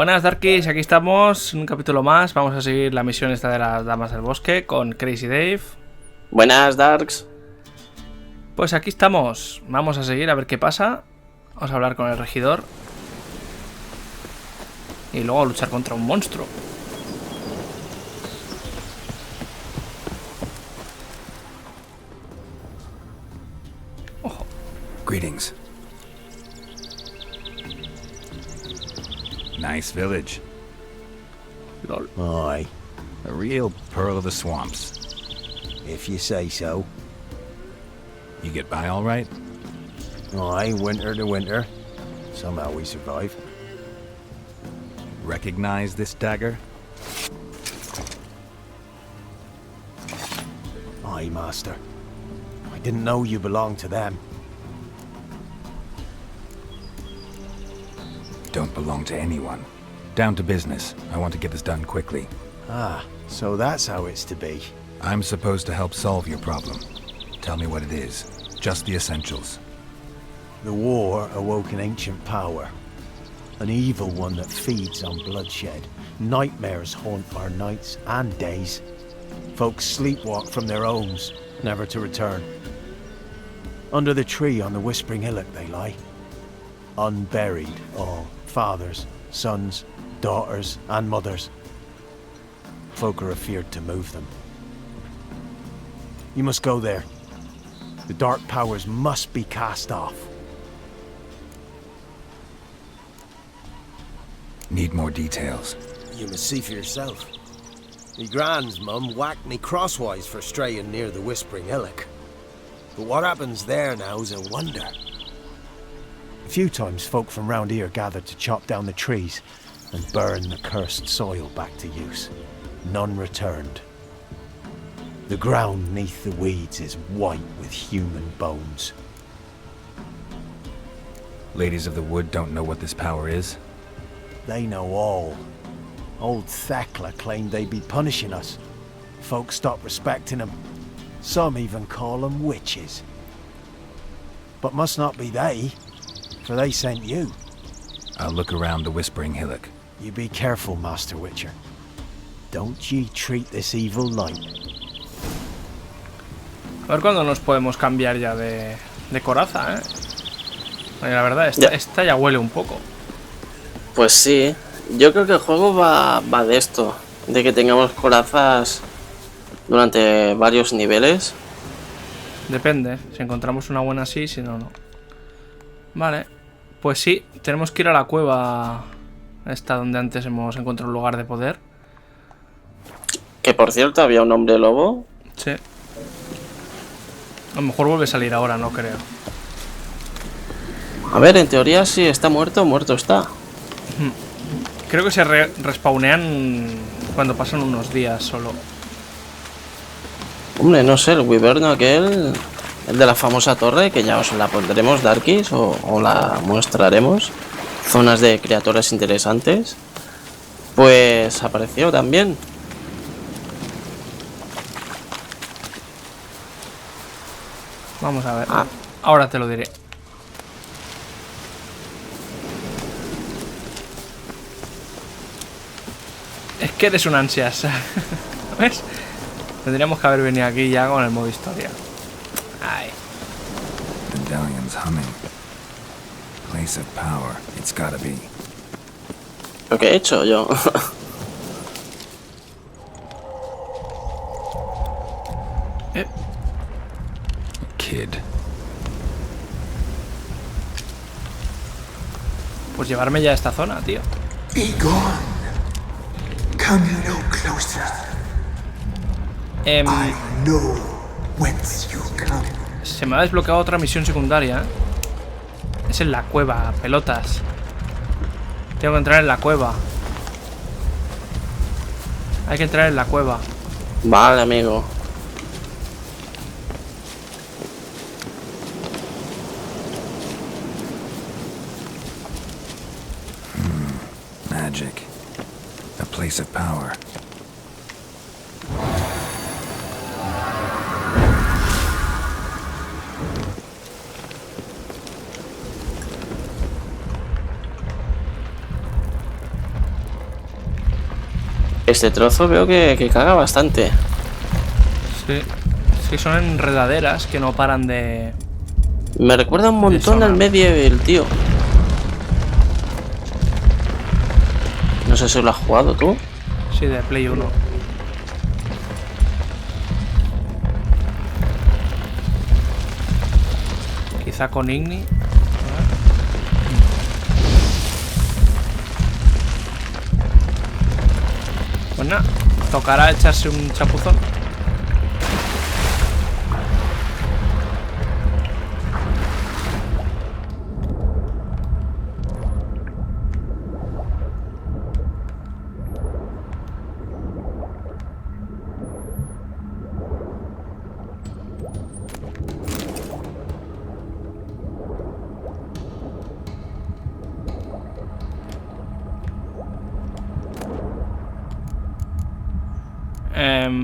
Buenas Darkies, aquí estamos, un capítulo más. Vamos a seguir la misión esta de las damas del bosque con Crazy Dave. Buenas Darks. Pues aquí estamos, vamos a seguir a ver qué pasa. Vamos a hablar con el regidor y luego a luchar contra un monstruo. Ojo. Greetings. Nice village. Lol. Aye, A real pearl of the swamps. if you say so. You get by all right? Aye, winter to winter. Somehow we survive. Recognize this dagger? Aye, master. I didn't know you belonged to them. Don't belong to anyone. Down to business. I want to get this done quickly. Ah, so that's how it's to be. I'm supposed to help solve your problem. Tell me what it is. Just the essentials. The war awoke an ancient power. An evil one that feeds on bloodshed. Nightmares haunt our nights and days. Folks sleepwalk from their homes, never to return. Under the tree on the Whispering Hillock they lie. Unburied, all. Fathers, sons, daughters, and mothers. Folk are afeared to move them. You must go there. The dark powers must be cast off. Need more details. You must see for yourself. Me grand's mum whacked me crosswise for straying near the Whispering Hillock. But what happens there now's a wonder. A few times folk from round here gathered to chop down the trees and burn the cursed soil back to use. None returned. The ground neath the weeds is white with human bones. Ladies of the Wood don't know what this power is? They know all. Old Thekla claimed they'd be punishing us. Folk stopped respecting them. Some even call them witches. But must not be they, for they sent you. I'll look around the Whispering Hillock. You be careful, Master Witcher. Don't ye treat this evil light. A ver cuándo nos podemos cambiar ya de coraza, Oye, la verdad, esta ya huele un poco. Pues sí, yo creo que el juego va de esto, de que tengamos corazas durante varios niveles. Depende, si encontramos una buena sí, si no, no. Vale, pues sí, tenemos que ir a la cueva esta donde antes hemos encontrado un lugar de poder. Que por cierto había un hombre lobo. Sí. A lo mejor vuelve a salir ahora, no creo. A ver, en teoría si está muerto, muerto está. Creo que se respawnean cuando pasan unos días solo. Hombre, no sé, el wiberno aquel, el de la famosa torre, que ya os la pondremos, Darkies, o la mostraremos. Zonas de criaturas interesantes. Pues apareció también. Vamos a ver. Ahora te lo diré. Es que eres un ansias. ¿Ves? Tendríamos que haber venido aquí ya con el modo historia. Ay. Medallion's humming. Place of power. It's gotta be. Lo que he hecho yo. Kid. Pues llevarme ya a esta zona, tío. Be gone. Come no closer. I know whence you come. Se me ha desbloqueado otra misión secundaria. Es en la cueva, pelotas. Tengo que entrar en la cueva. Hay que entrar en la cueva. Vale, amigo. Magic. A place of power. Este trozo veo que caga bastante. Sí. Sí, son enredaderas que no paran de... Me recuerda un montón al Medieval, tío. No sé si lo has jugado tú. Sí, de Play 1. Quizá con Igni. Pues nada, tocará echarse un chapuzón.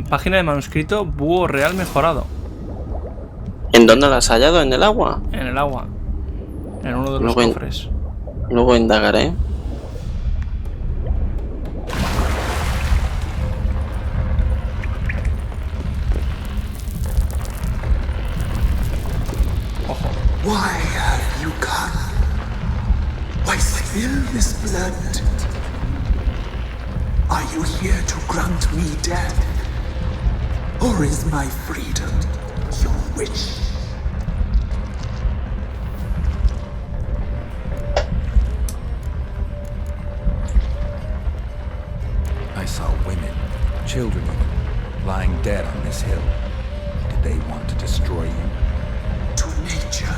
Página de manuscrito, búho real mejorado. ¿En dónde lo has hallado? ¿En el agua? En el agua. En uno de los cofres. Luego indagaré. Ojo. Why have you come? Why spill this blood? Are you here to grant me death? Or is my freedom your wish? I saw women, children even, lying dead on this hill. Did they want to destroy you? To nature,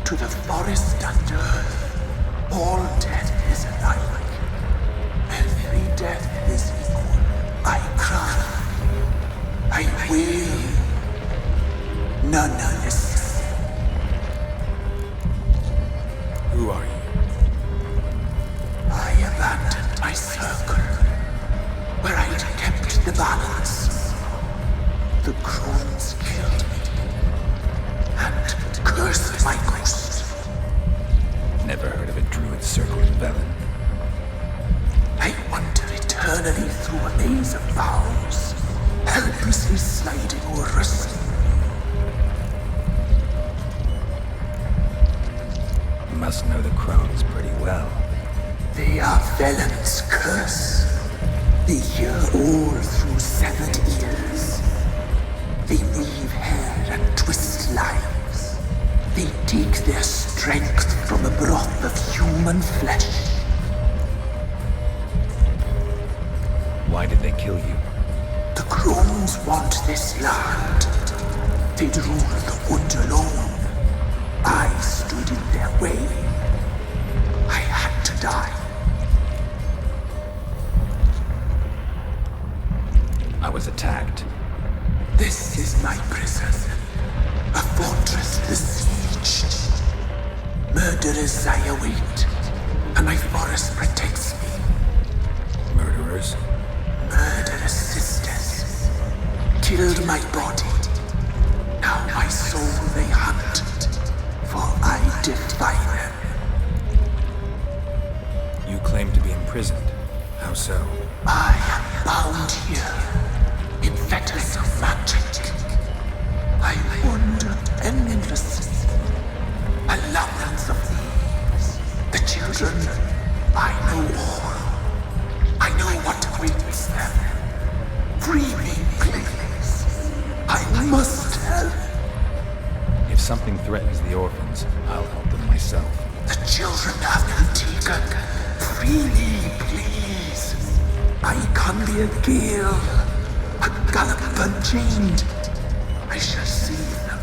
to the forest and earth, all death is alike. Every death is equal. I cry. I will. None listen. Who are you? I abandoned my circle, where I'd kept the balance. The crones killed me, and cursed my ghost. Never heard of a druid circle in Velen. I wander eternally through a maze of vows, helplessly sliding over us. You must know the crones pretty well. They are Velen's curse. They hear all through severed ears. They weave hair and twist lives. They take their strength from the broth of human flesh. Why did they kill you? The crones want this land. They'd rule the wood alone. I stood in their way. I had to die. I was attacked. This is my prison. A fortress besieged. Murderers I await, and my forest protects me. Murderers? Murderous sisters killed my body. Now my soul they hunt, for I defy them. You claim to be imprisoned. How so? I am bound here in fetters of magic. I wandered endlessly, a labyrinth of thieves. The children, I know all. I know what awaits them. Free me, please. I must help. If something threatens the orphans, I'll help them myself. The children have been taken. Free me, please. I can be a gale, a gallop unchained. I shall save them.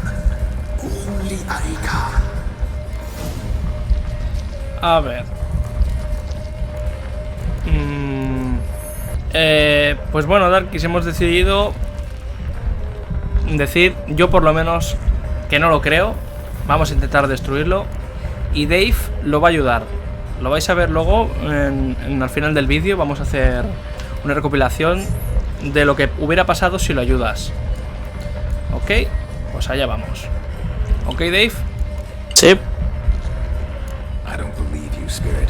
Only I can. A ver. Pues bueno, Darkis, hemos decidido decir, yo por lo menos, que no lo creo. Vamos a intentar destruirlo. Y Dave lo va a ayudar. Lo vais a ver luego al final del vídeo. Vamos a hacer una recopilación de lo que hubiera pasado si lo ayudas. Ok, pues allá vamos. Ok, Dave. Sí. I don't believe you, Spirit.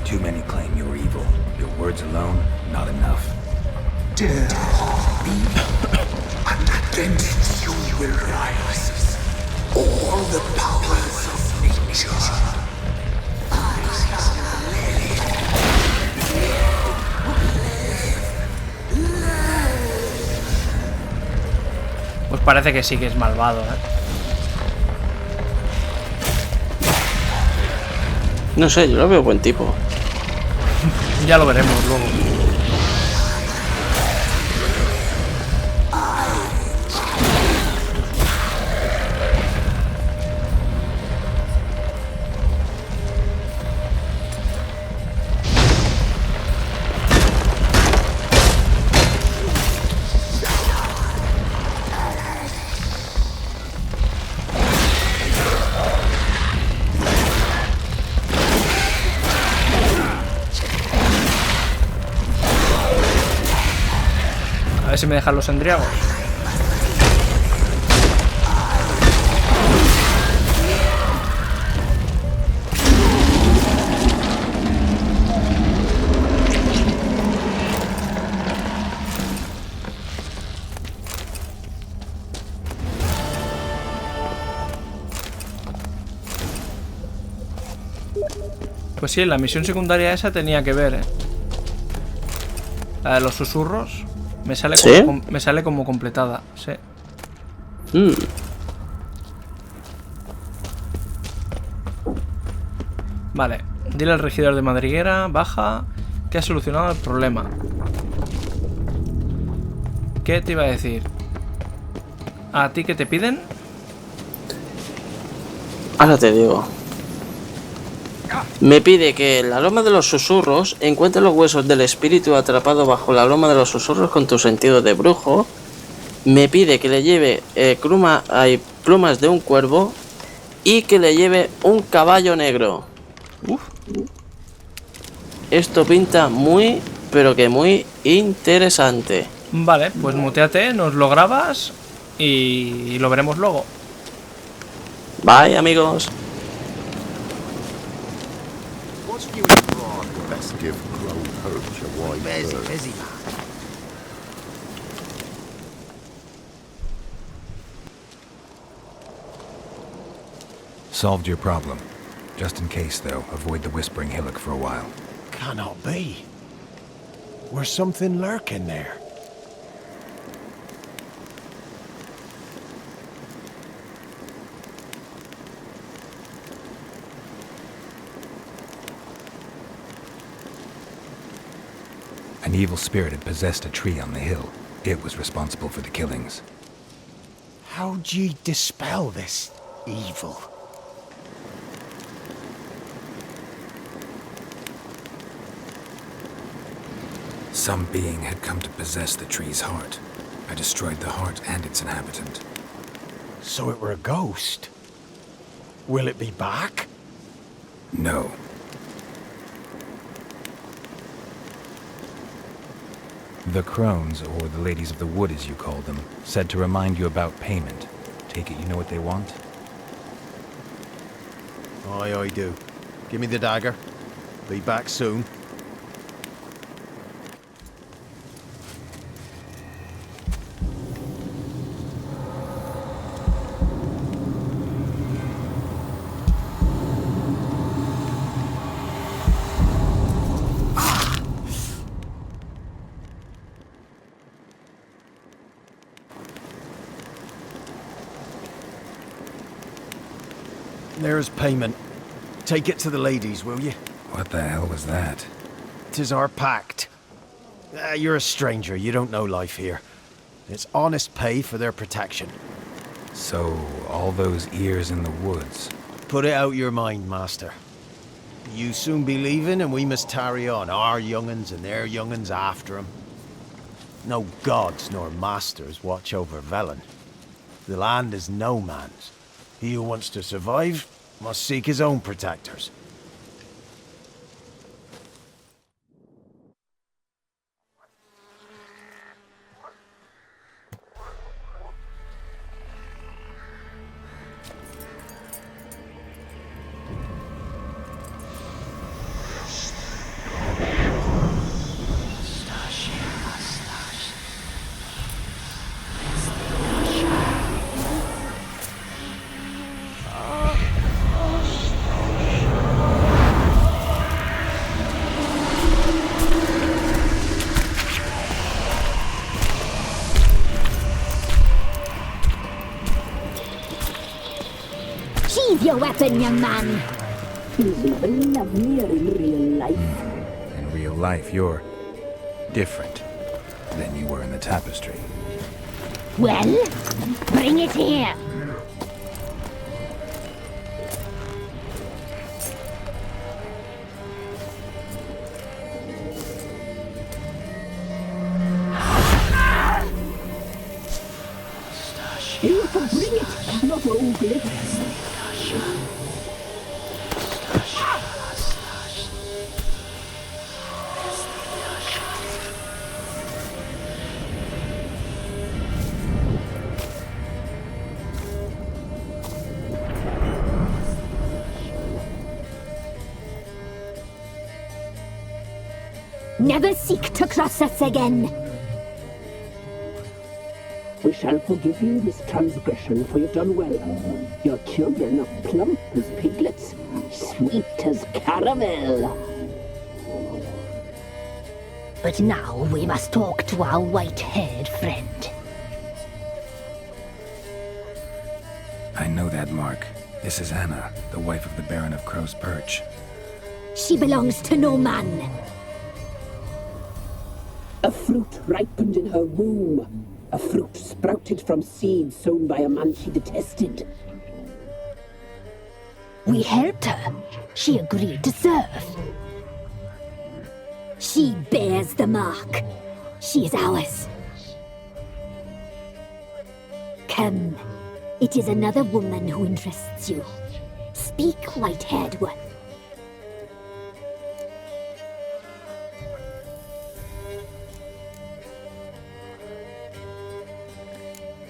Too many claim you're evil. Your words alone, Not enough. Dare me, and against you will rise all the powers of nature. Pues parece que sí que es malvado, ¿eh? No sé, yo lo veo buen tipo. Ya lo veremos luego. A ver si me dejan los endriagos. Pues sí, la misión secundaria esa tenía que ver, ¿eh? La de los susurros. Me sale, ¿Sí? me sale como completada, sí. Vale, dile al regidor de madriguera, baja, que ha solucionado el problema. ¿Qué te iba a decir? ¿A ti qué te piden? Ahora te digo. Me pide que la loma de los susurros encuentre los huesos del espíritu atrapado bajo la loma de los susurros con tu sentido de brujo. Me pide que le lleve plumas de un cuervo y que le lleve un caballo negro. Uf. Esto pinta muy, pero que muy interesante. Vale, pues muteate, nos lo grabas y lo veremos luego. Bye, amigos. Best give Crow Perch a wide berth. Busy, man. Solved your problem. Just in case, though, avoid the Whispering Hillock for a while. Cannot be. Where's something lurking there? An evil spirit had possessed a tree on the hill. It was responsible for the killings. How'd ye dispel this evil? Some being had come to possess the tree's heart. I destroyed the heart and its inhabitant. So it were a ghost. Will it be back? No. The crones, or the ladies of the wood as you call them, said to remind you about payment. Take it you know what they want? Aye, I do. Give me the dagger. Be back soon. There's payment. Take it to the ladies, will you? What the hell was that? 'Tis our pact. You're a stranger, you don't know life here. It's honest pay for their protection. So, all those ears in the woods. Put it out your mind, master. You soon be leaving and we must tarry on, our young'uns and their young'uns after 'em. No gods nor masters watch over Velen. The land is no man's. He who wants to survive must seek his own protectors. Sheathe your weapon, young man. He's even lovelier in real life. In real life, you're different than you were in the tapestry. Well, bring it here. You can bring it, not ogle it. Never seek to cross us again. We shall forgive you this transgression, for you've done well. Your children are plump as piglets, sweet as caramel. But now we must talk to our white-haired friend. I know that mark. This is Anna, the wife of the Baron of Crow's Perch. She belongs to no man. A fruit ripened in her womb. A fruit sprouted from seeds sown by a man she detested. We helped her. She agreed to serve. She bears the mark. She is ours. Come. It is another woman who interests you. Speak, white-haired one.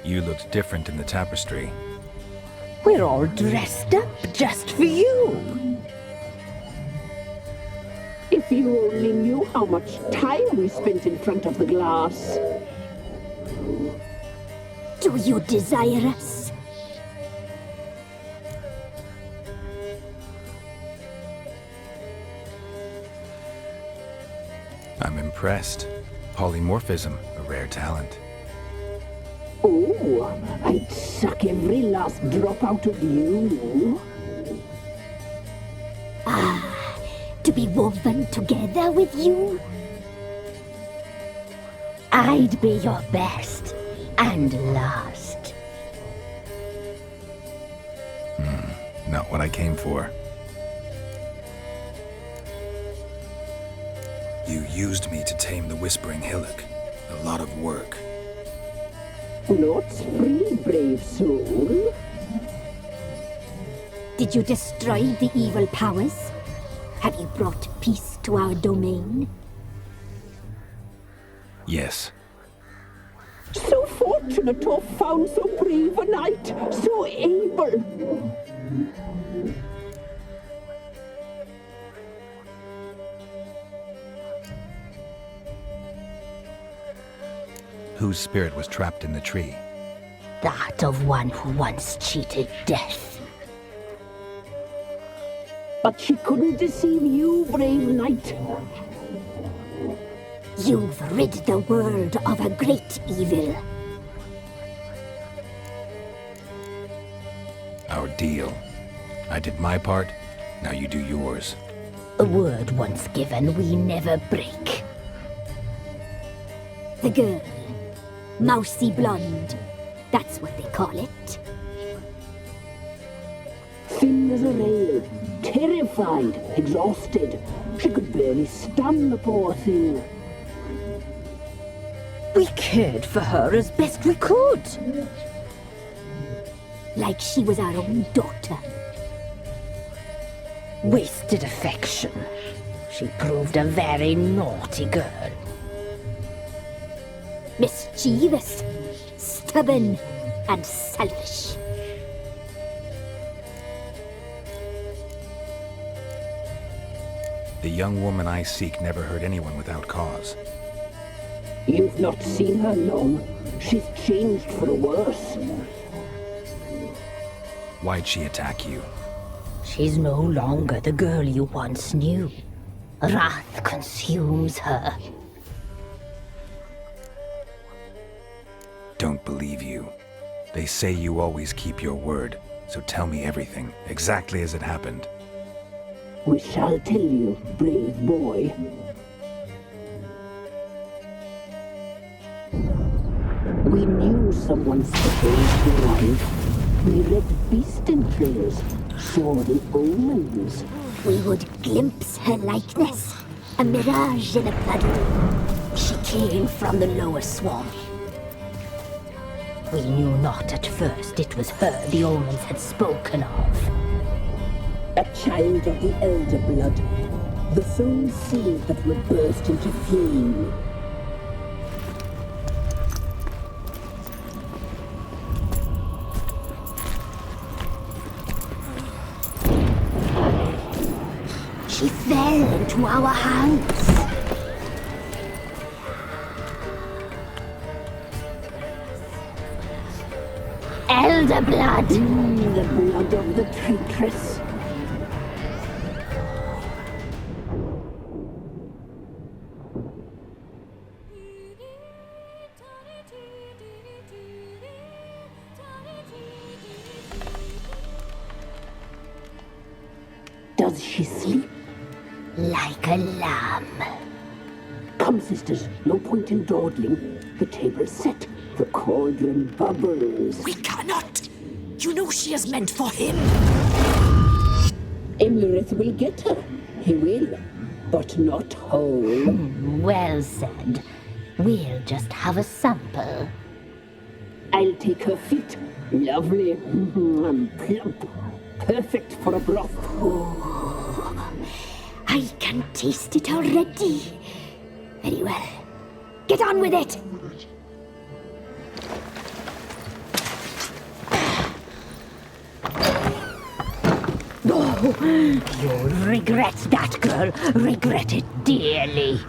You looked different in the tapestry. We're all dressed up just for you. If you only knew how much time we spent in front of the glass. Do you desire us? I'm impressed. Polymorphism, a rare talent. Oh, I'd suck every last drop out of you. To be woven together with you? I'd be your best and last. Not what I came for. You used me to tame the Whispering Hillock. A lot of work. Not free, brave soul. Did you destroy the evil powers? Have you brought peace to our domain? Yes. So fortunate to have found so brave a knight, so able. Whose spirit was trapped in the tree? That of one who once cheated death. But she couldn't deceive you, brave knight. You've rid the world of a great evil. Our deal. I did my part, now you do yours. A word once given we never break. The girl. Mousy blonde. That's what they call it. Thin as a rail, terrified, exhausted. She could barely stand, the poor thing. We cared for her as best we could. Like she was our own daughter. Wasted affection. She proved a very naughty girl. Mischievous, stubborn, and selfish. The young woman I seek never hurt anyone without cause. You've not seen her long. She's changed for the worse. Why'd she attack you? She's no longer the girl you once knew. Wrath consumes her. Don't believe you. They say you always keep your word. So tell me everything, exactly as it happened. We shall tell you, brave boy. We knew someone special to arrive. We read beast entrails, saw the omens. We would glimpse her likeness, a mirage in a puddle. She came from the lower swamp. We knew not at first it was her the omens had spoken of. A child of the elder blood. The soul seed that would burst into flame. She fell into our hands. Elder blood! The blood of the traitress. Does she sleep? Like a lamb. Come, sisters, no point in dawdling. The table's set. The cauldron bubbles. We cannot! You know she is meant for him! Emurith will get her. He will, but not whole. Well said. We'll just have a sample. I'll take her feet. Lovely. Plump. Perfect for a broth. I can taste it already. Very well. Get on with it! You'll regret that, girl. Regret it dearly.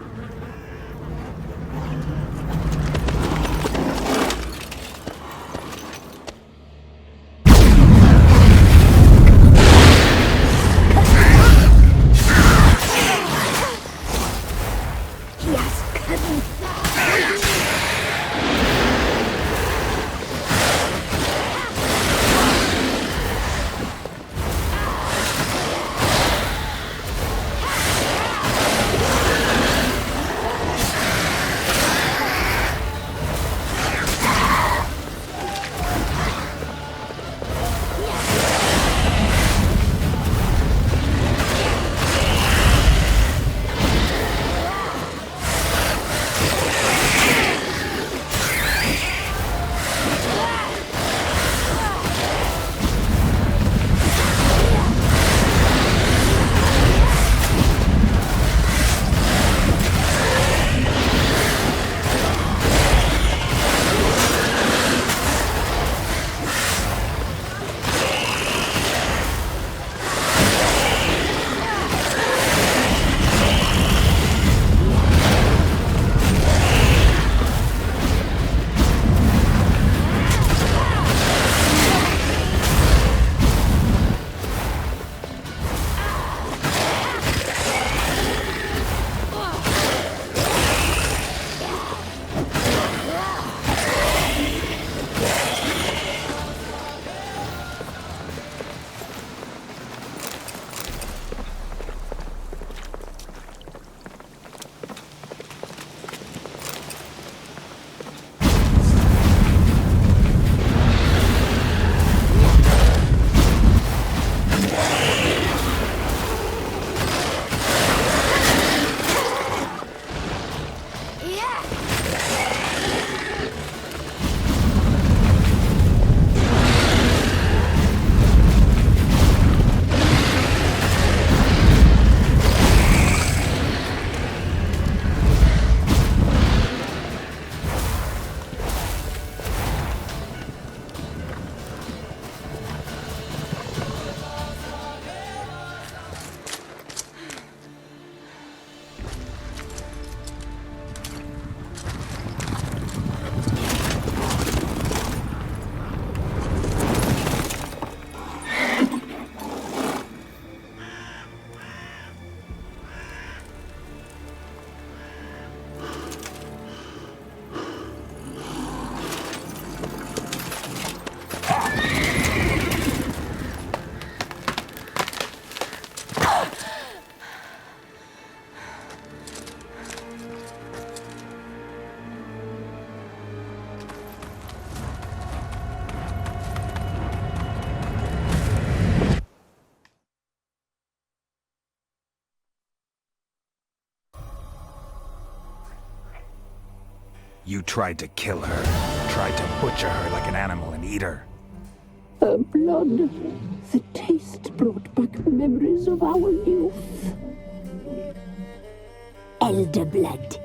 You tried to kill her. Tried to butcher her like an animal and eat her. Her blood. The taste brought back memories of our youth. Elder blood.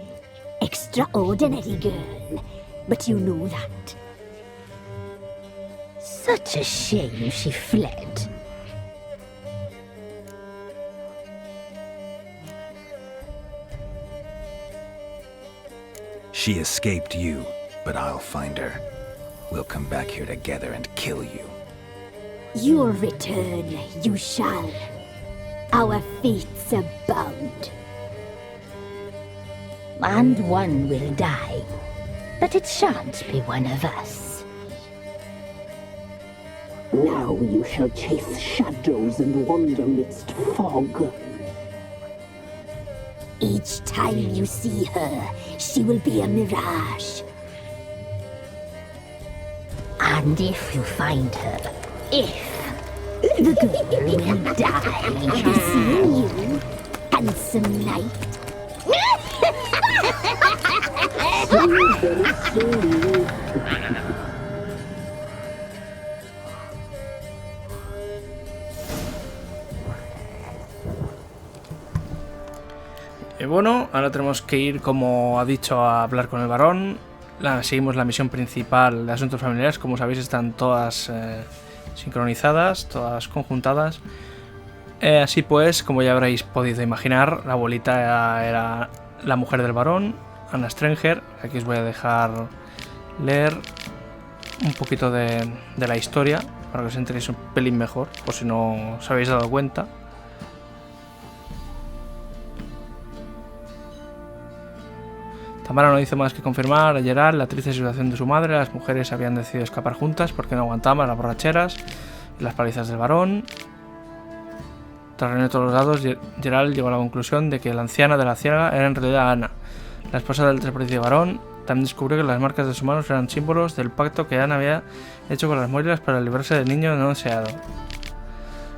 Extraordinary girl. But you know that. Such a shame she fled. She escaped you, but I'll find her. We'll come back here together and kill you. You'll return, you shall. Our fates are bound. And one will die, but it shan't be one of us. Now you shall chase shadows and wander midst fog. Each time you see her, she will be a mirage. And if you find her, the girl will die. Seeing you, handsome knight. Y bueno, ahora tenemos que ir, como ha dicho, a hablar con el varón. Seguimos la misión principal de asuntos familiares. Como sabéis, están todas sincronizadas, todas conjuntadas. Así pues, como ya habréis podido imaginar, la abuelita era la mujer del varón, Anna Stranger. Aquí os voy a dejar leer un poquito de la historia para que os enteréis un pelín mejor, por si no os habéis dado cuenta. Tamara no hizo más que confirmar a Geralt la triste situación de su madre. Las mujeres habían decidido escapar juntas porque no aguantaban las borracheras y las palizas del varón. Tras reunir todos los datos, Geralt llegó a la conclusión de que la anciana de la Cienaga era en realidad Anna, la esposa del desaparecido varón. También descubrió que las marcas de sus manos eran símbolos del pacto que Anna había hecho con las Moiras para librarse del niño no deseado.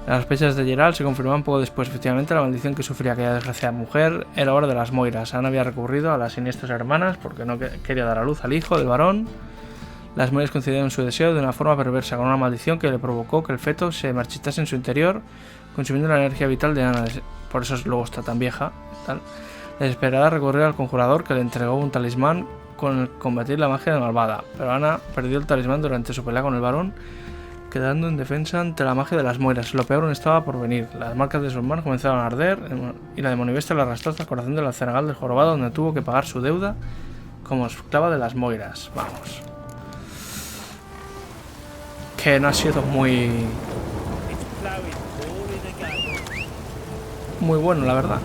Las sospechas de Geralt se confirmaban poco después. Efectivamente, la maldición que sufría aquella desgraciada mujer era obra de las Moiras. Anna había recurrido a las siniestras hermanas porque no quería dar a luz al hijo del varón. Las Moiras concedieron su deseo de una forma perversa, con una maldición que le provocó que el feto se marchitase en su interior, consumiendo la energía vital de Anna. Por eso luego está tan vieja. Tal. Desesperada recurrió al conjurador, que le entregó un talismán con el que combatir la magia malvada. Pero Anna perdió el talismán durante su pelea con el varón, quedando indefensa ante la magia de las Moiras. Lo peor aún estaba por venir. Las marcas de sus manos comenzaron a arder y la demonio-bestia la arrastró hasta el corazón de la Cienaga del jorobado, donde tuvo que pagar su deuda como esclava de las Moiras. Vamos. Que no ha sido muy bueno, la verdad.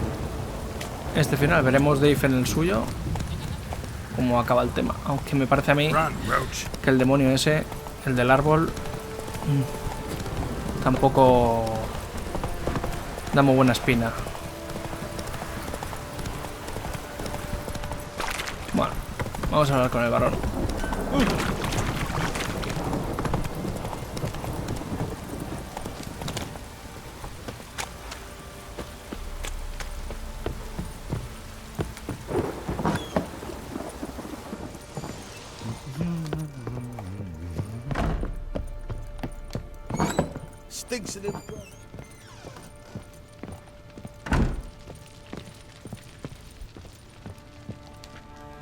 Este final, veremos Dave en el suyo cómo acaba el tema. Aunque me parece a mí que el demonio ese, el del árbol, tampoco da muy buena espina. Bueno, vamos a hablar con el varón.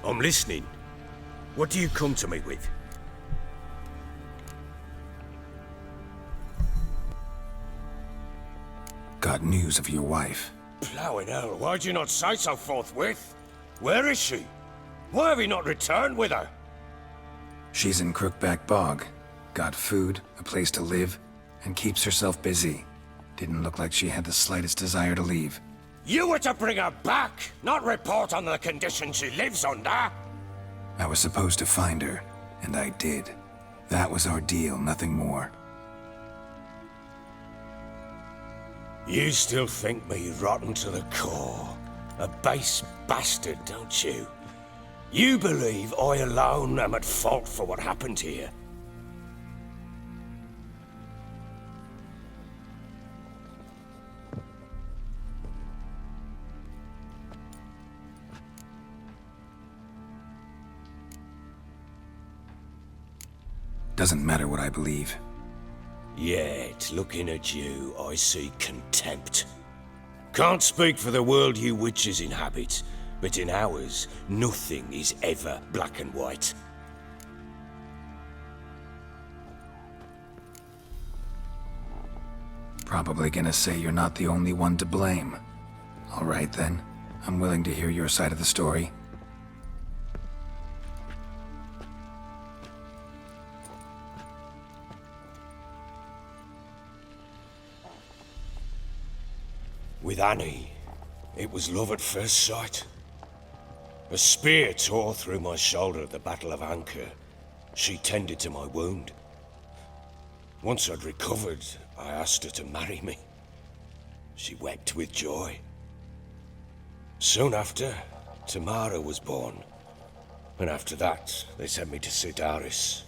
I'm listening. What do you come to me with? Got news of your wife. Plowing hell, why'd you not say so forthwith? Where is she? Why have you not returned with her? She's in Crookback Bog. Got food, a place to live, and keeps herself busy. Didn't look like she had the slightest desire to leave. You were to bring her back, not report on the conditions she lives under. I was supposed to find her, and I did. That was our deal, nothing more. You still think me rotten to the core. A base bastard, don't you? You believe I alone am at fault for what happened here. Doesn't matter what I believe. Yet, looking at you, I see contempt. Can't speak for the world you witches inhabit, but in ours, nothing is ever black and white. Probably gonna say you're not the only one to blame. All right then, I'm willing to hear your side of the story. With Annie, it was love at first sight. A spear tore through my shoulder at the Battle of Anchor. She tended to my wound. Once I'd recovered, I asked her to marry me. She wept with joy. Soon after, Tamara was born. And after that, they sent me to Sidaris.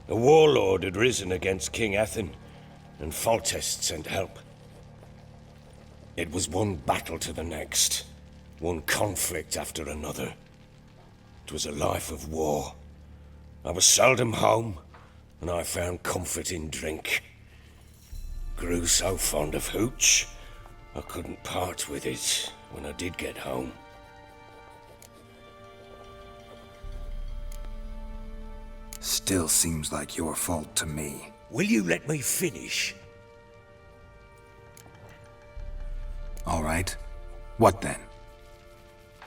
A warlord had risen against King Ethan, and Foltest sent help. It was one battle to the next, one conflict after another. It was a life of war. I was seldom home, and I found comfort in drink. Grew so fond of hooch, I couldn't part with it when I did get home. Still seems like your fault to me. Will you let me finish? All right. What then?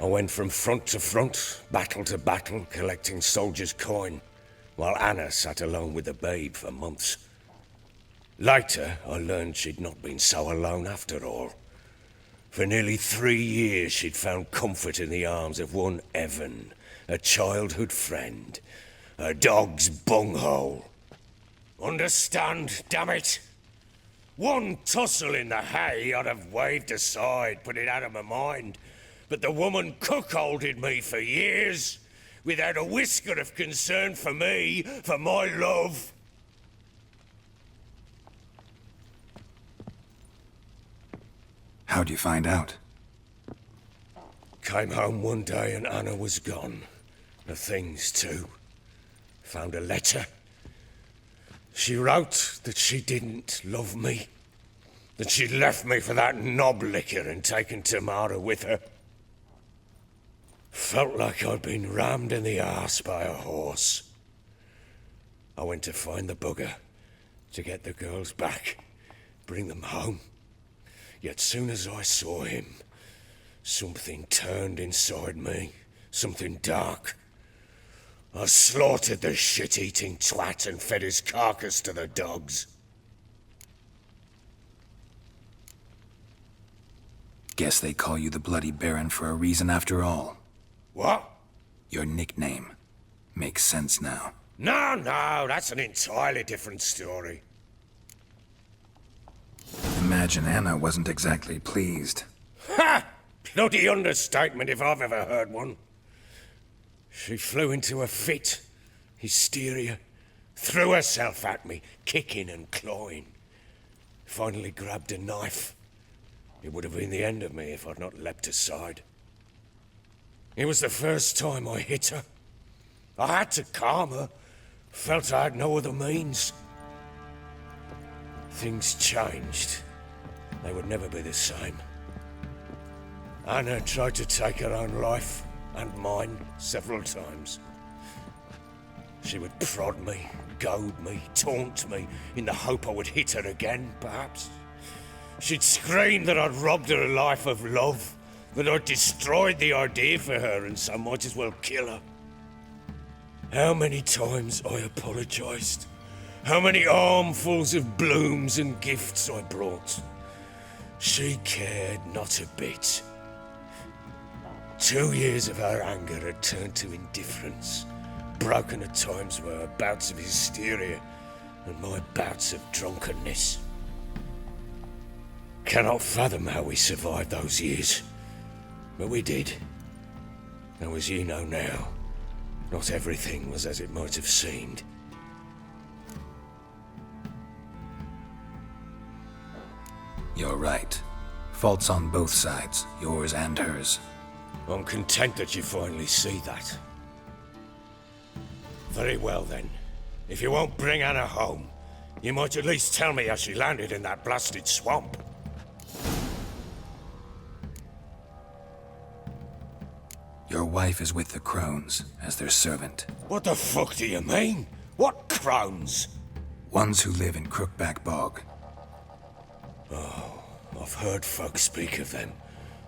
I went from front to front, battle to battle, collecting soldiers' coin, while Anna sat alone with the babe for months. Later, I learned she'd not been so alone after all. For nearly 3 years, she'd found comfort in the arms of one Evan, a childhood friend, a dog's bunghole. Understand, damn it? One tussle in the hay I'd have waved aside, put it out of my mind. But the woman cuckolded me for years, without a whisker of concern for me, for my love. How'd you find out? Came home one day and Anna was gone. The things too. Found a letter. She wrote that she didn't love me. That she'd left me for that knob licker and taken Tamara with her. Felt like I'd been rammed in the arse by a horse. I went to find the bugger, to get the girls back, bring them home. Yet soon as I saw him, something turned inside me, something dark. I slaughtered the shit-eating twat and fed his carcass to the dogs. Guess they call you the Bloody Baron for a reason after all. What? Your nickname. Makes sense now. No, that's an entirely different story. Imagine Anna wasn't exactly pleased. Ha! Bloody understatement if I've ever heard one. She flew into a fit, hysteria, threw herself at me, kicking and clawing. Finally grabbed a knife. It would have been the end of me if I'd not leapt aside. It was the first time I hit her. I had to calm her. Felt I had no other means. Things changed. They would never be the same. Anna tried to take her own life, and mine, several times. She would prod me, goad me, taunt me, in the hope I would hit her again, perhaps. She'd scream that I'd robbed her life of love, that I'd destroyed the idea for her and so might as well kill her. How many times I apologized. How many armfuls of blooms and gifts I brought. She cared not a bit. 2 years of her anger had turned to indifference, broken at times by her bouts of hysteria and my bouts of drunkenness. Cannot fathom how we survived those years, but we did. Though as you know now, not everything was as it might have seemed. You're right. Faults on both sides, yours and hers. I'm content that you finally see that. Very well then. If you won't bring Anna home, you might at least tell me how she landed in that blasted swamp. Your wife is with the crones, as their servant. What the fuck do you mean? What crones? Ones who live in Crookback Bog. Oh, I've heard folk speak of them,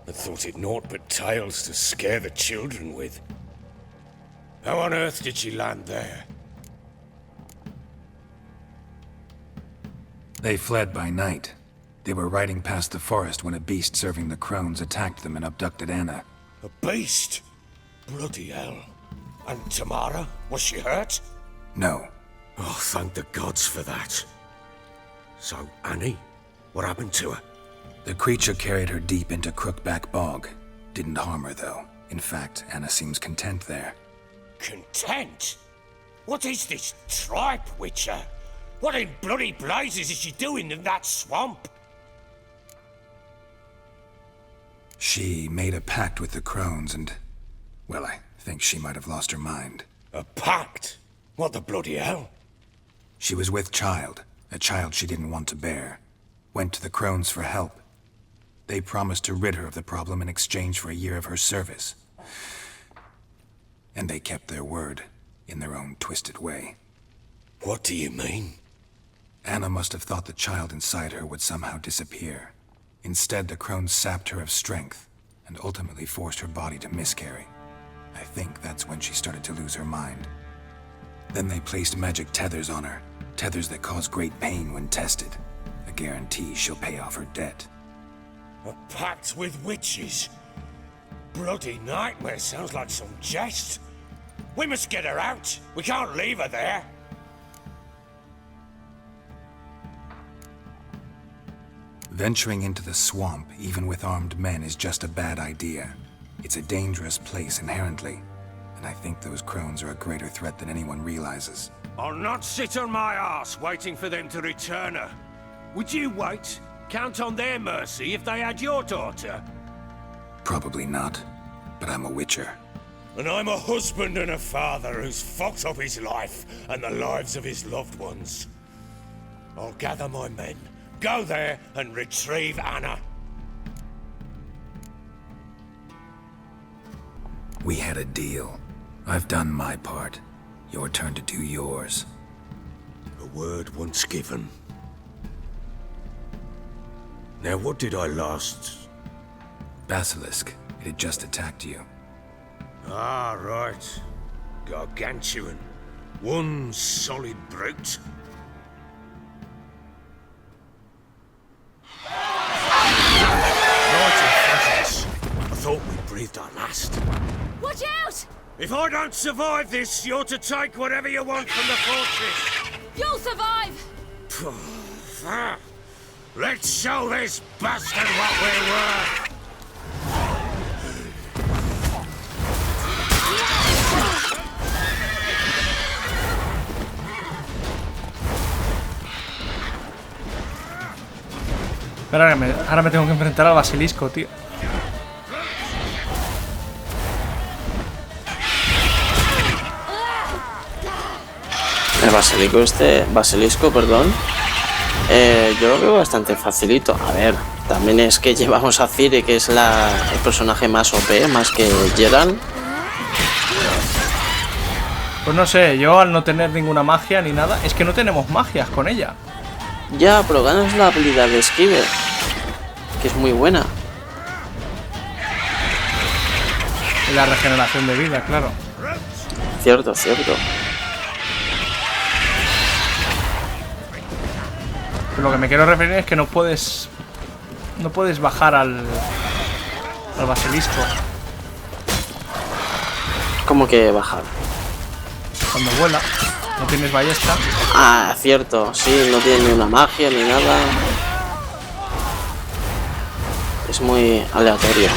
and thought it naught but tales to scare the children with. How on earth did she land there? They fled by night. They were riding past the forest when a beast serving the crones attacked them and abducted Anna. A beast? Bloody hell. And Tamara? Was she hurt? No. Oh, thank the gods for that. So, Annie? What happened to her? The creature carried her deep into Crookback Bog. Didn't harm her, though. In fact, Anna seems content there. Content? What is this tripe, Witcher? What in bloody blazes is she doing in that swamp? She made a pact with the crones and... well, I think she might have lost her mind. A pact? What the bloody hell? She was with child, a child she didn't want to bear. Went to the crones for help. They promised to rid her of the problem in exchange for a year of her service. And they kept their word, in their own twisted way. What do you mean? Anna must have thought the child inside her would somehow disappear. Instead, the crones sapped her of strength, and ultimately forced her body to miscarry. I think that's when she started to lose her mind. Then they placed magic tethers on her, tethers that cause great pain when tested. A guarantee she'll pay off her debt. A pact with witches? Bloody nightmare, sounds like some jest. We must get her out. We can't leave her there. Venturing into the swamp, even with armed men, is just a bad idea. It's a dangerous place inherently, and I think those crones are a greater threat than anyone realizes. I'll not sit on my ass waiting for them to return her. Would you wait? Count on their mercy if they had your daughter? Probably not, but I'm a witcher. And I'm a husband and a father who's fucked up his life and the lives of his loved ones. I'll gather my men, go there and retrieve Anna. We had a deal. I've done my part. Your turn to do yours. A word once given. Now what did I last... Basilisk. It had just attacked you. Ah, right. Gargantuan. One solid brute. Right in front of us. I thought we breathed our last. Watch out! If I don't survive this, you're to take whatever you want from the fortress. You'll survive! Let's show this bastard what we're worth! Espera, ahora me tengo que enfrentar al basilisco, tío. El basilisco, perdón. Yo lo veo bastante facilito. A ver, también es que llevamos a Ciri, que es el personaje más OP, más que Geralt. Pues no sé, yo al no tener ninguna magia ni nada, es que no tenemos magias con ella. Ya, pero ganas la habilidad de esquive, que es muy buena. Y la regeneración de vida, claro. Cierto, cierto. Pero lo que me quiero referir es que no puedes bajar al basilisco. ¿Cómo que bajar? Cuando vuela, no tienes ballesta. Ah, cierto, sí, no tiene ni una magia ni nada. Es muy aleatorio.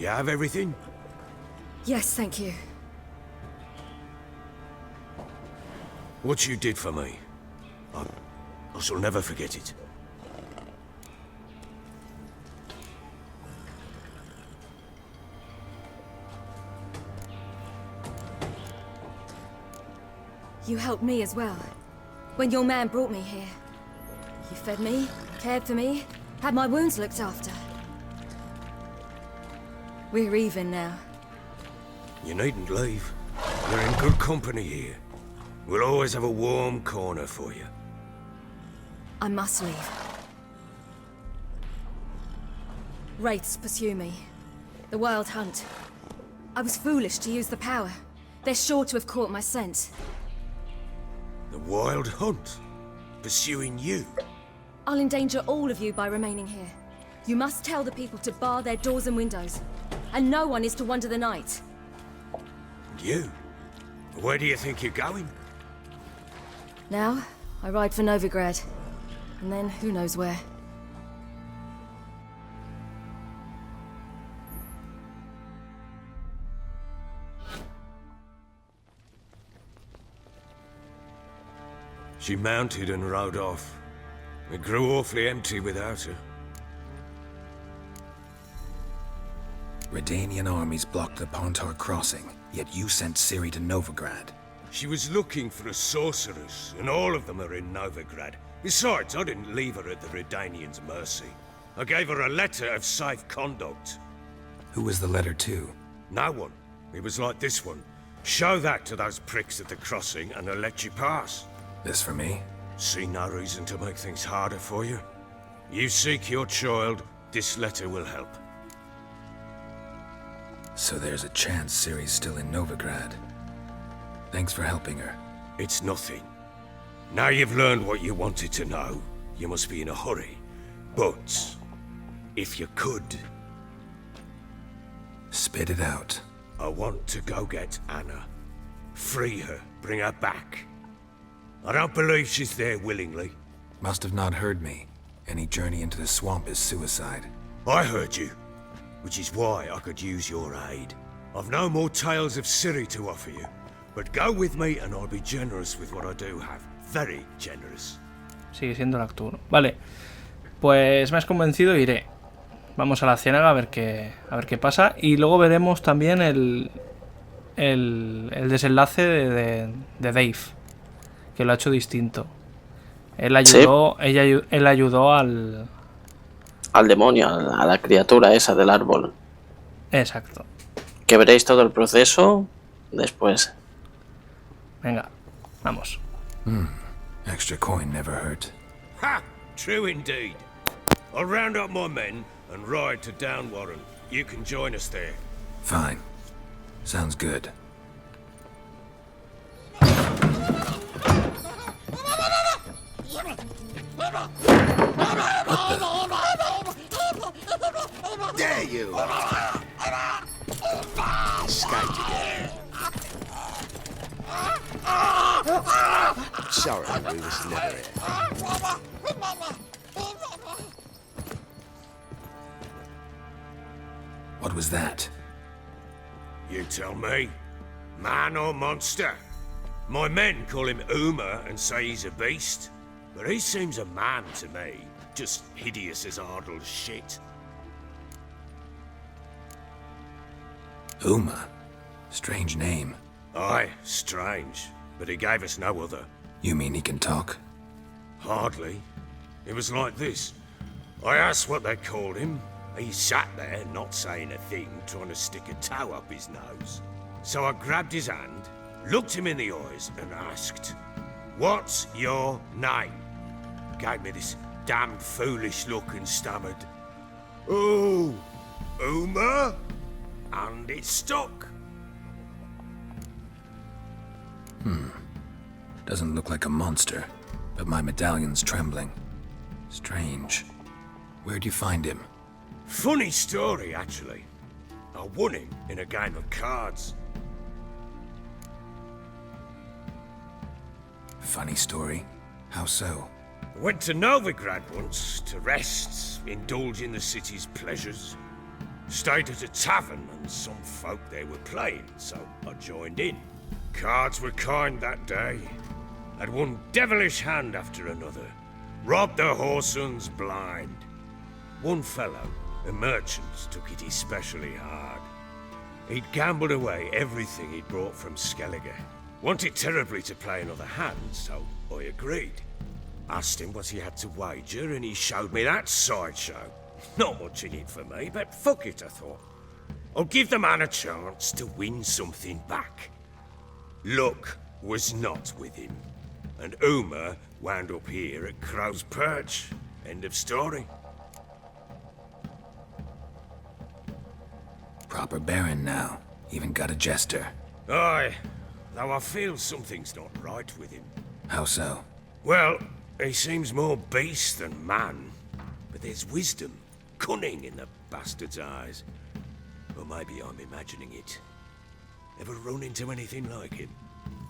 You have everything? Yes, thank you. What you did for me, I shall never forget it. You helped me as well. When your man brought me here. You fed me, cared for me, had my wounds looked after. We're even now. You needn't leave. You're in good company here. We'll always have a warm corner for you. I must leave. Wraiths pursue me. The Wild Hunt. I was foolish to use the power. They're sure to have caught my scent. The Wild Hunt? Pursuing you? I'll endanger all of you by remaining here. You must tell the people to bar their doors and windows. And no one is to wander the night. You? Where do you think you're going? Now, I ride for Novigrad. And then, who knows where. She mounted and rode off. It grew awfully empty without her. Redanian armies blocked the Pontar crossing, yet you sent Ciri to Novigrad. She was looking for a sorceress, and all of them are in Novigrad. Besides, I didn't leave her at the Redanians' mercy. I gave her a letter of safe conduct. Who was the letter to? No one. It was like this one. Show that to those pricks at the crossing, and they'll let you pass. This for me? See no reason to make things harder for you. You seek your child, this letter will help. So there's a chance Ciri's still in Novigrad. Thanks for helping her. It's nothing. Now you've learned what you wanted to know, you must be in a hurry. But, if you could... Spit it out. I want to go get Anna. Free her, bring her back. I don't believe she's there willingly. Must have not heard me. Any journey into the swamp is suicide. I heard you, which is why I could use your aid. I've no more tales of Ciri to offer you, but go with me and I'll be generous with what I do have. Very generous. Sigue siendo el actor. Vale, pues me has convencido, iré. Vamos a la Cienaga a ver qué pasa. Y luego veremos también el desenlace de Dave, que lo ha hecho distinto. Él ayudó, ¿sí? Él ayudó al demonio, a la criatura esa del árbol. Exacto. Que veréis todo el proceso después. Venga, vamos. Extra coin never hurt. Ha! True indeed. I'll round up my men and ride to Downwarren. You can join us there. Fine. Sounds good. There you are. Escaped again. Sorry, we was never here. What was that? You tell me. Man or monster? My men call him Uma and say he's a beast. But he seems a man to me. Just hideous as Ardle's shit. Uma? Strange name. Aye, strange. But he gave us no other. You mean he can talk? Hardly. It was like this. I asked what they called him. He sat there, not saying a thing, trying to stick a toe up his nose. So I grabbed his hand, looked him in the eyes, and asked, "What's your name?" Gave me this damned foolish look and stammered, "Oh, Uma?" And it stuck. Doesn't look like a monster, but my medallion's trembling. Strange. Where'd you find him? Funny story, actually. I won him in a game of cards. Funny story? How so? I went to Novigrad once to rest, indulge in the city's pleasures. Stayed at a tavern and some folk there were playing, so I joined in. Cards were kind that day. Had one devilish hand after another. Robbed the whoreson blind. One fellow, a merchant, took it especially hard. He'd gambled away everything he'd brought from Skellige. Wanted terribly to play another hand, so I agreed. Asked him what he had to wager, and he showed me that sideshow. Not much in it for me, but fuck it, I thought. I'll give the man a chance to win something back. Luck was not with him, and Uma wound up here at Crow's Perch. End of story. Proper baron now. Even got a jester. Aye, though I feel something's not right with him. How so? Well, he seems more beast than man. But there's wisdom, cunning in the bastard's eyes. Or maybe I'm imagining it. Ever run into anything like him?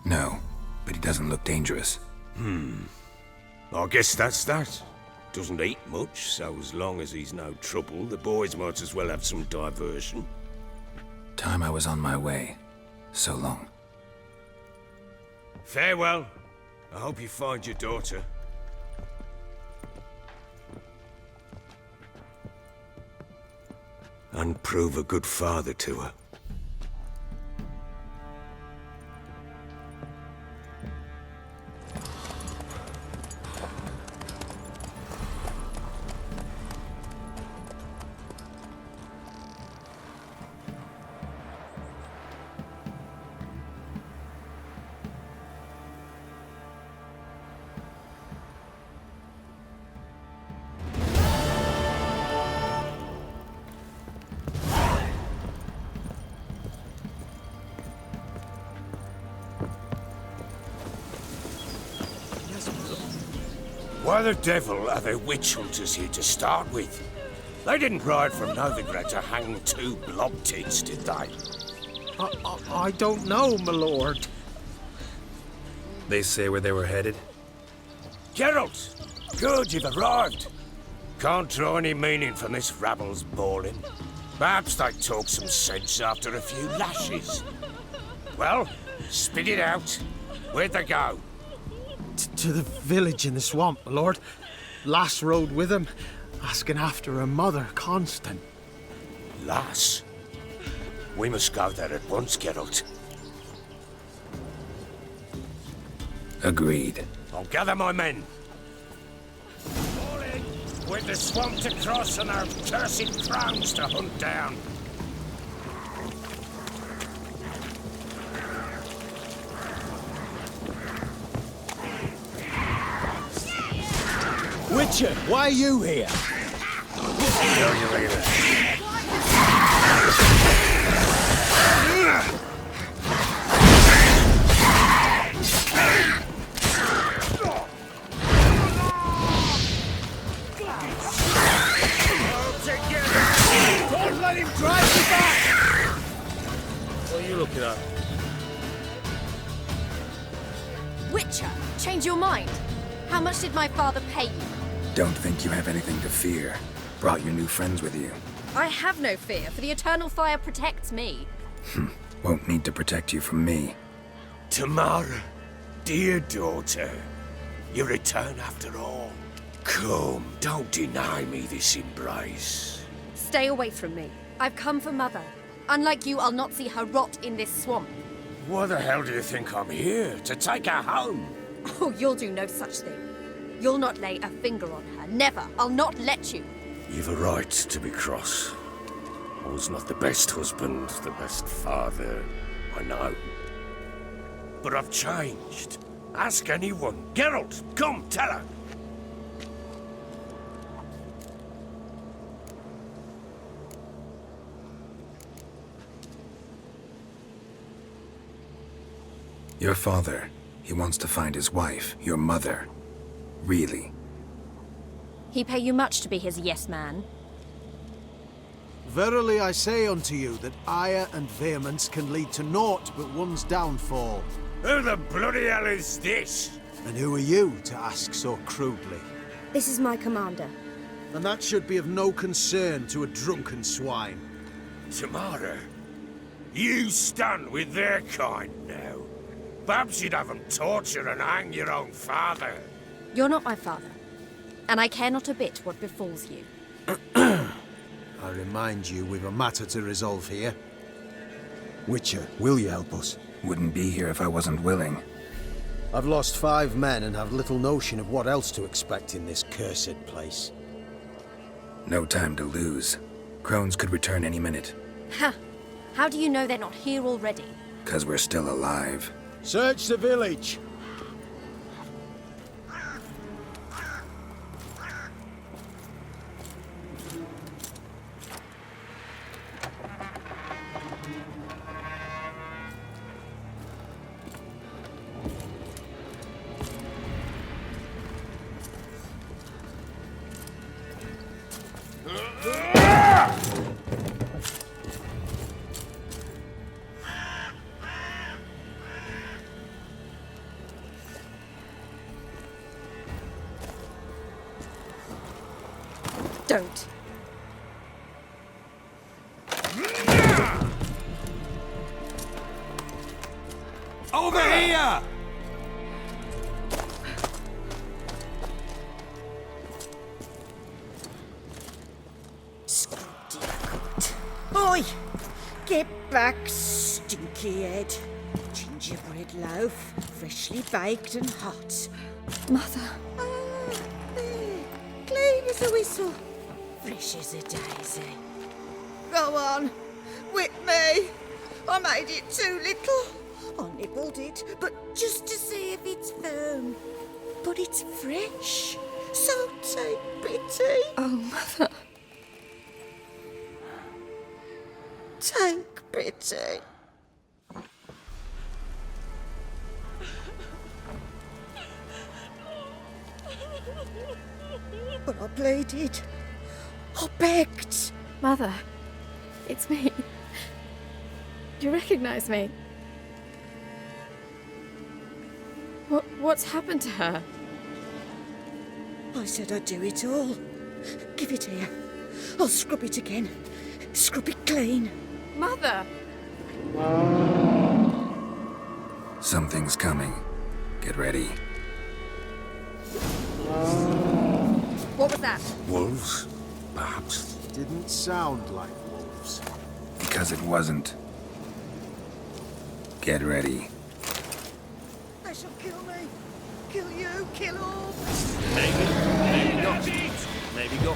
No, but he doesn't look dangerous. I guess that's that. Doesn't eat much, so as long as he's no trouble, the boys might as well have some diversion. Time I was on my way. So long. Farewell. I hope you find your daughter. And prove a good father to her. Why the devil are there witch hunters here to start with? They didn't ride from Novigrad to hang two blob tits, did they? I don't know, my lord. They say where they were headed? Geralt! Good, you've arrived. Can't draw any meaning from this rabble's bawling. Perhaps they talk some sense after a few lashes. Well, spit it out. Where'd they go? To the village in the swamp, my lord. Lass rode with him, asking after her mother, Constant. Lass? We must go there at once, Geralt. Agreed. I'll gather my men. All in, with the swamp to cross and our cursed crowns to hunt down. Witcher, why are you here? Tell you later. Don't let him drive you back! What are you looking at? Witcher, change your mind. How much did my father pay you? Don't think you have anything to fear. Brought your new friends with you. I have no fear, for the eternal fire protects me. Won't need to protect you from me. Tamara, dear daughter, you return after all. Come, don't deny me this embrace. Stay away from me. I've come for Mother. Unlike you, I'll not see her rot in this swamp. Why the hell do you think I'm here? To take her home? Oh, you'll do no such thing. You'll not lay a finger on her. Never. I'll not let you. You've a right to be cross. I was not the best husband, the best father, I know. But I've changed. Ask anyone. Geralt, come, tell her. Your father, he wants to find his wife, your mother. Really? He pay you much to be his yes man. Verily I say unto you that ire and vehemence can lead to naught but one's downfall. Who the bloody hell is this? And who are you to ask so crudely? This is my commander. And that should be of no concern to a drunken swine. Tamara, you stand with their kind now. Perhaps you'd have them torture and hang your own father. You're not my father, and I care not a bit what befalls you. I remind you, we've a matter to resolve here. Witcher, will you help us? Wouldn't be here if I wasn't willing. I've lost 5 men and have little notion of what else to expect in this cursed place. No time to lose. Crones could return any minute. Ha! How do you know they're not here already? 'Cause we're still alive. Search the village! Don't. Over here! Oi! Get back, stinky head. Gingerbread loaf, freshly baked and hot. Mother. There. Clean as a whistle. Fresh as a daisy. Go on. Whip me. I made it too little. I nibbled it, but just to see if it's firm. But it's fresh. So take pity. Oh, Mother. Take pity. But I pleaded. I begged. Mother, it's me. Do you recognize me? What's happened to her? I said I'd do it all. Give it here. I'll scrub it again. Scrub it clean. Mother! Something's coming. Get ready. What was that? Wolves, perhaps. Didn't sound like wolves. Because it wasn't. Get ready. They shall kill me. Kill you, kill all. Maybe not. Maybe go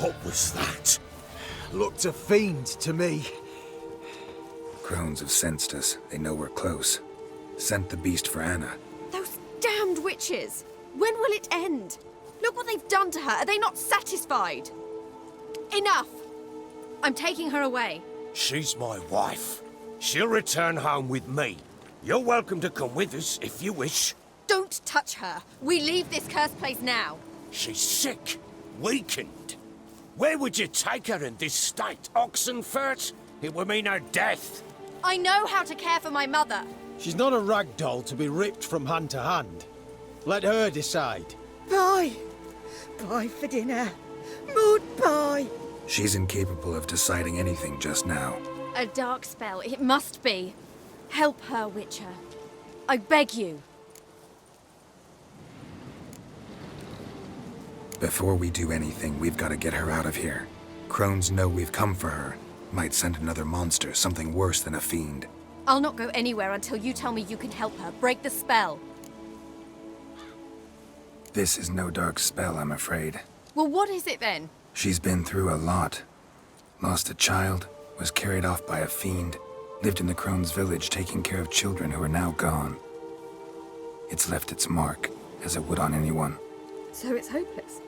What was that? Looked a fiend to me. Crones have sensed us. They know we're close. Sent the beast for Anna. Those damned witches! When will it end? Look what they've done to her. Are they not satisfied? Enough! I'm taking her away. She's my wife. She'll return home with me. You're welcome to come with us if you wish. Don't touch her. We leave this cursed place now. She's sick, weakened. Where would you take her in this state? Oxenfurt? It would mean her death. I know how to care for my mother. She's not a rag doll to be ripped from hand to hand. Let her decide. Pie. Pie for dinner. Mud pie. She's incapable of deciding anything just now. A dark spell, it must be. Help her, Witcher. I beg you. Before we do anything, we've got to get her out of here. Crones know we've come for her. Might send another monster, something worse than a fiend. I'll not go anywhere until you tell me you can help her. Break the spell. This is no dark spell, I'm afraid. Well, what is it then? She's been through a lot. Lost a child, was carried off by a fiend, lived in the Crone's village taking care of children who are now gone. It's left its mark, as it would on anyone. So it's hopeless.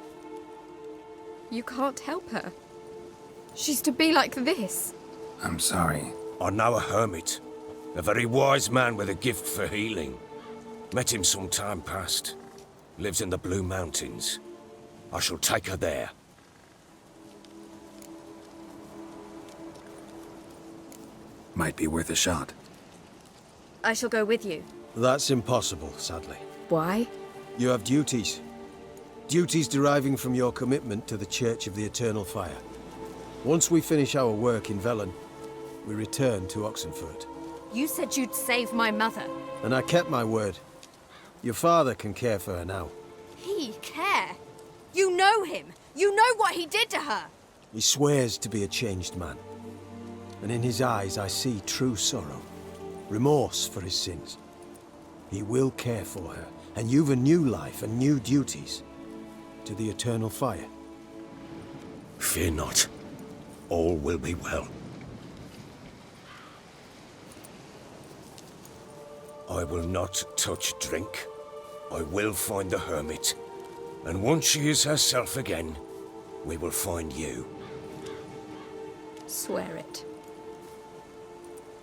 You can't help her. She's to be like this. I'm sorry. I know a hermit. A very wise man with a gift for healing. Met him some time past. Lives in the Blue Mountains. I shall take her there. Might be worth a shot. I shall go with you. That's impossible, sadly. Why? You have duties. Duties deriving from your commitment to the Church of the Eternal Fire. Once we finish our work in Velen, we return to Oxenfurt. You said you'd save my mother. And I kept my word. Your father can care for her now. He care? You know him. You know what he did to her. He swears to be a changed man. And in his eyes I see true sorrow. Remorse for his sins. He will care for her. And you've a new life and new duties. To the Eternal Fire. Fear not. All will be well. I will not touch drink. I will find the hermit. And once she is herself again, we will find you. Swear it.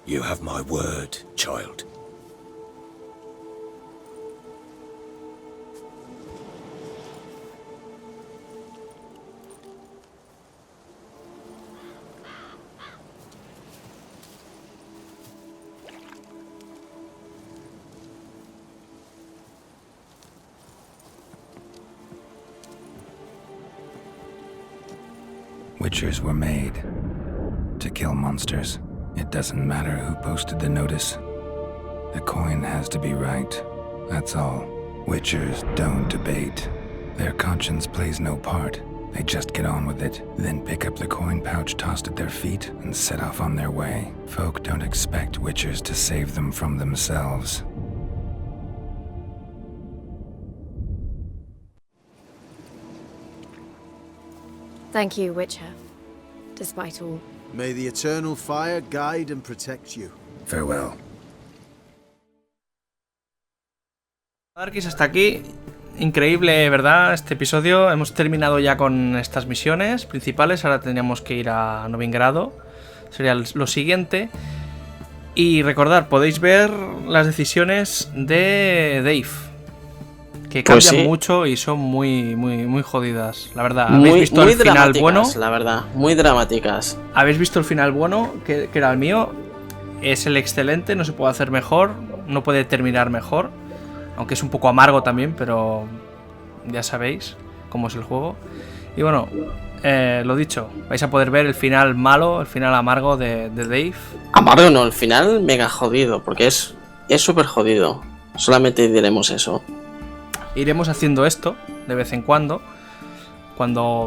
You have my word, child. Witchers were made to kill monsters. It doesn't matter who posted the notice. The coin has to be right. That's all. Witchers don't debate. Their conscience plays no part. They just get on with it, then pick up the coin pouch tossed at their feet and set off on their way. Folk don't expect Witchers to save them from themselves. Thank you, Witcher. Despite all. May the Eternal Fire guide and protect you. Farewell. Darkies, hasta aquí. Increíble, ¿verdad? Este episodio. Hemos terminado ya con estas misiones principales. Ahora tendríamos que ir a Novigrado. Sería lo siguiente. Y recordad, podéis ver las decisiones de Dave. Que cambian mucho y son muy jodidas, la verdad. ¿Habéis visto el final bueno? La verdad, muy dramáticas. ¿Habéis visto el final bueno? Que era el mío. Es el excelente, no se puede hacer mejor. No puede terminar mejor. Aunque es un poco amargo también, pero ya sabéis cómo es el juego. Y bueno, lo dicho, vais a poder ver el final malo, el final amargo de Dave. Amargo no, el final mega jodido, porque es súper jodido. Solamente diremos eso. Iremos haciendo esto de vez en cuando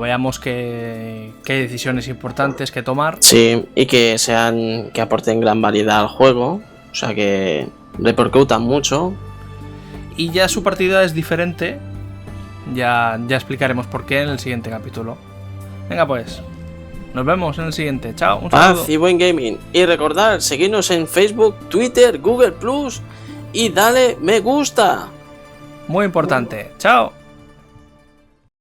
veamos que hay decisiones importantes que tomar. Sí, y que aporten gran variedad al juego, o sea que repercutan mucho. Y ya su partida es diferente, ya explicaremos por qué en el siguiente capítulo. Venga pues, nos vemos en el siguiente. Chao, un saludo. Paz y buen gaming. Y recordad, seguidnos en Facebook, Twitter, Google Plus y dale me gusta. Muy importante. Chao.